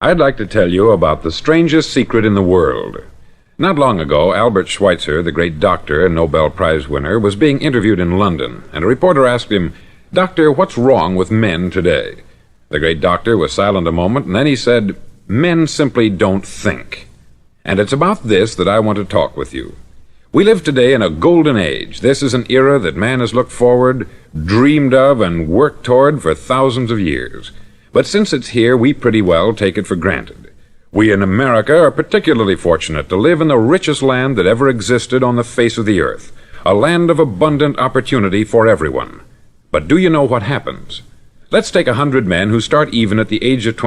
I'd like to tell you about the strangest secret in the world. Not long ago, Albert Schweitzer, the great doctor and Nobel Prize winner, was being interviewed in London, and a reporter asked him, "Doctor, what's wrong with men today?" The great doctor was silent a moment, and then he said, "Men simply don't think." And it's about this that I want to talk with you. We live today in a golden age. This is an era that man has looked forward, dreamed of, and worked toward for thousands of years. But since it's here, we pretty well take it for granted. We in America are particularly fortunate to live in the richest land that ever existed on the face of the earth, a land of abundant opportunity for everyone. But do you know what happens? Let's take 100 men who start even at the age of 20.